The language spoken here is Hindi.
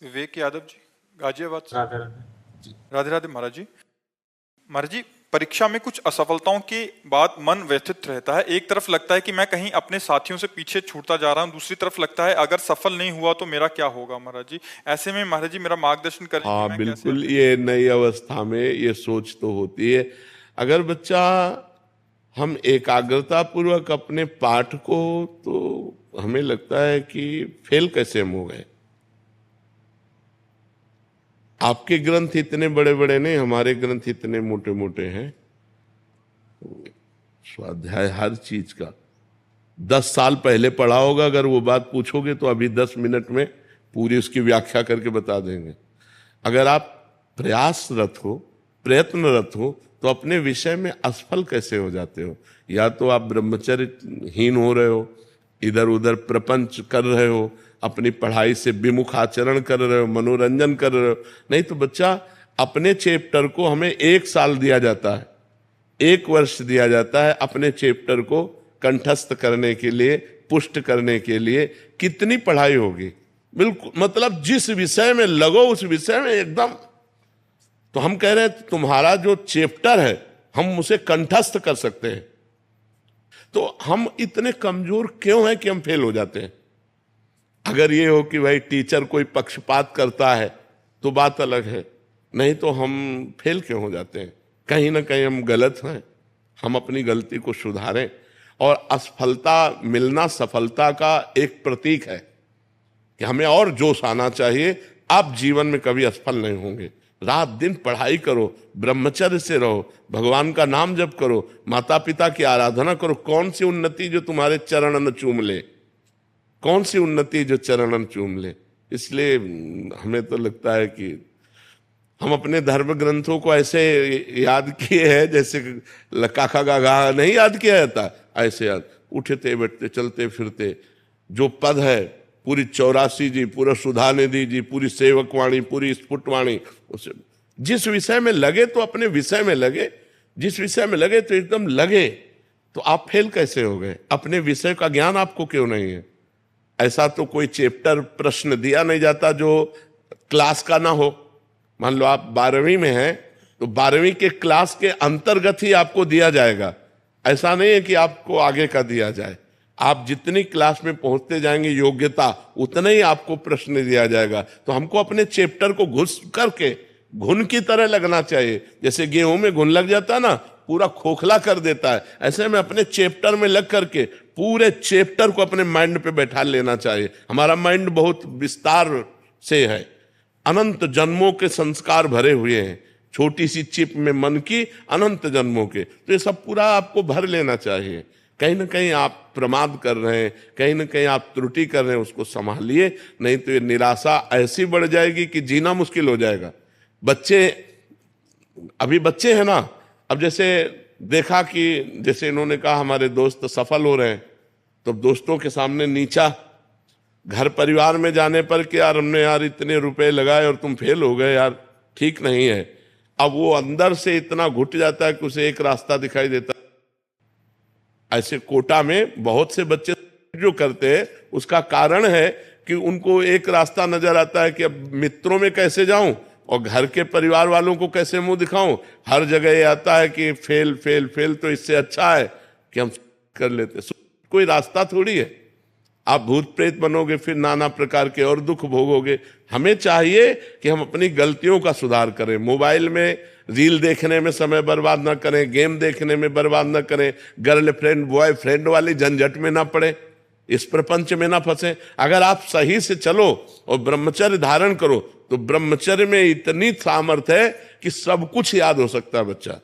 विवेक यादव जी, गाजियाबाद से। राधे राधे। राधे राधे महाराज जी। महाराज जी, परीक्षा में कुछ असफलताओं के बाद मन व्यथित रहता है। एक तरफ लगता है कि मैं कहीं अपने साथियों से पीछे छूटता जा रहा हूं, दूसरी तरफ लगता है अगर सफल नहीं हुआ तो मेरा क्या होगा। महाराज जी, ऐसे में महाराज जी मेरा मार्गदर्शन करें कि हाँ मैं बिल्कुल, कैसे। ये नई अवस्था में ये सोच तो होती है। अगर बच्चा हम एकाग्रता पूर्वक अपने पाठ को, तो हमें लगता है कि फेल कैसे हम हो गए। आपके ग्रंथ इतने बड़े बड़े नहीं, हमारे ग्रंथ इतने मोटे मोटे हैं। स्वाध्याय हर चीज का 10 साल पहले पढ़ा होगा, अगर वो बात पूछोगे तो अभी 10 मिनट में पूरी उसकी व्याख्या करके बता देंगे। अगर आप प्रयासरत हो, प्रयत्नरत हो, तो अपने विषय में असफल कैसे हो जाते हो। या तो आप ब्रह्मचर्यहीन हो रहे हो, इधर उधर प्रपंच कर रहे हो, अपनी पढ़ाई से विमुख आचरण कर रहे हो, मनोरंजन कर रहे हो। नहीं तो बच्चा, अपने चैप्टर को हमें 1 साल दिया जाता है, 1 वर्ष दिया जाता है अपने चैप्टर को कंठस्थ करने के लिए, पुष्ट करने के लिए। कितनी पढ़ाई होगी। बिल्कुल, मतलब जिस विषय में लगो उस विषय में एकदम। तो हम कह रहे हैं तुम्हारा जो चैप्टर है हम उसे कंठस्थ कर सकते हैं। तो हम इतने कमजोर क्यों हैं कि हम फेल हो जाते हैं। अगर ये हो कि भाई टीचर कोई पक्षपात करता है तो बात अलग है, नहीं तो हम फेल क्यों हो जाते हैं। कहीं ना कहीं हम गलत हैं। हम अपनी गलती को सुधारें। और असफलता मिलना सफलता का एक प्रतीक है कि हमें और जोश आना चाहिए। आप जीवन में कभी असफल नहीं होंगे। रात दिन पढ़ाई करो, ब्रह्मचर्य से रहो, भगवान का नाम जप करो, माता पिता की आराधना करो। कौन सी उन्नति जो तुम्हारे चरणन चूम ले, कौन सी उन्नति जो चरणन चूम ले। इसलिए हमें तो लगता है कि हम अपने धर्म ग्रंथों को ऐसे याद किए हैं जैसे काका गागा नहीं याद किया जाता, ऐसे याद। उठते बैठते चलते फिरते जो पद है, पूरी 84 जी, पूरा सुधानिधि जी, पूरी सेवकवाणी, पूरी स्फुटवाणी, उसे जिस विषय में लगे तो अपने विषय में लगे। जिस विषय में लगे तो एकदम लगे। तो आप फेल कैसे हो गए। अपने विषय का ज्ञान आपको क्यों नहीं है। ऐसा तो कोई चैप्टर प्रश्न दिया नहीं जाता जो क्लास का ना हो। मान लो आप 12वीं में हैं तो 12वीं के क्लास के अंतर्गत ही आपको दिया जाएगा। ऐसा नहीं है कि आपको आगे का दिया जाए। आप जितनी क्लास में पहुंचते जाएंगे योग्यता, उतना ही आपको प्रश्न दिया जाएगा। तो हमको अपने चैप्टर को घुस करके घुन की तरह लगना चाहिए। जैसे गेहूं में घुन लग जाता है ना, पूरा खोखला कर देता है, ऐसे में अपने चैप्टर में लग करके पूरे चैप्टर को अपने माइंड पे बैठा लेना चाहिए। हमारा माइंड बहुत विस्तार से है, अनंत जन्मों के संस्कार भरे हुए हैं। छोटी सी चिप में मन की अनंत जन्मों के, तो ये सब पूरा आपको भर लेना चाहिए। कहीं ना कहीं आप प्रमाद कर रहे हैं, कहीं ना कहीं आप त्रुटि कर रहे हैं, उसको संभालिए। नहीं तो ये निराशा ऐसी बढ़ जाएगी कि जीना मुश्किल हो जाएगा। बच्चे अभी बच्चे हैं ना, अब जैसे देखा कि जैसे इन्होंने कहा हमारे दोस्त सफल हो रहे हैं, तो दोस्तों के सामने नीचा, घर परिवार में जाने पर कि यार हमने यार इतने रुपए लगाए और तुम फेल हो गए, यार ठीक नहीं है। अब वो अंदर से इतना घुट जाता है कि उसे एक रास्ता दिखाई देता है। ऐसे कोटा में बहुत से बच्चे जो करते हैं, उसका कारण है कि उनको एक रास्ता नजर आता है कि अब मित्रों में कैसे जाऊं और घर के परिवार वालों को कैसे मुंह दिखाऊं। हर जगह ये आता है कि फेल फेल फेल, तो इससे अच्छा है कि हम कर लेते। कोई रास्ता थोड़ी है। आप भूत प्रेत बनोगे, फिर नाना प्रकार के और दुख भोगोगे। हमें चाहिए कि हम अपनी गलतियों का सुधार करें। मोबाइल में रील देखने में समय बर्बाद ना करें, गेम देखने में बर्बाद ना करें, गर्लफ्रेंड बॉयफ्रेंड वाली झंझट में ना पड़े, इस प्रपंच में ना फंसे। अगर आप सही से चलो और ब्रह्मचर्य धारण करो तो ब्रह्मचर्य में इतनी सामर्थ्य है कि सब कुछ याद हो सकता है बच्चा।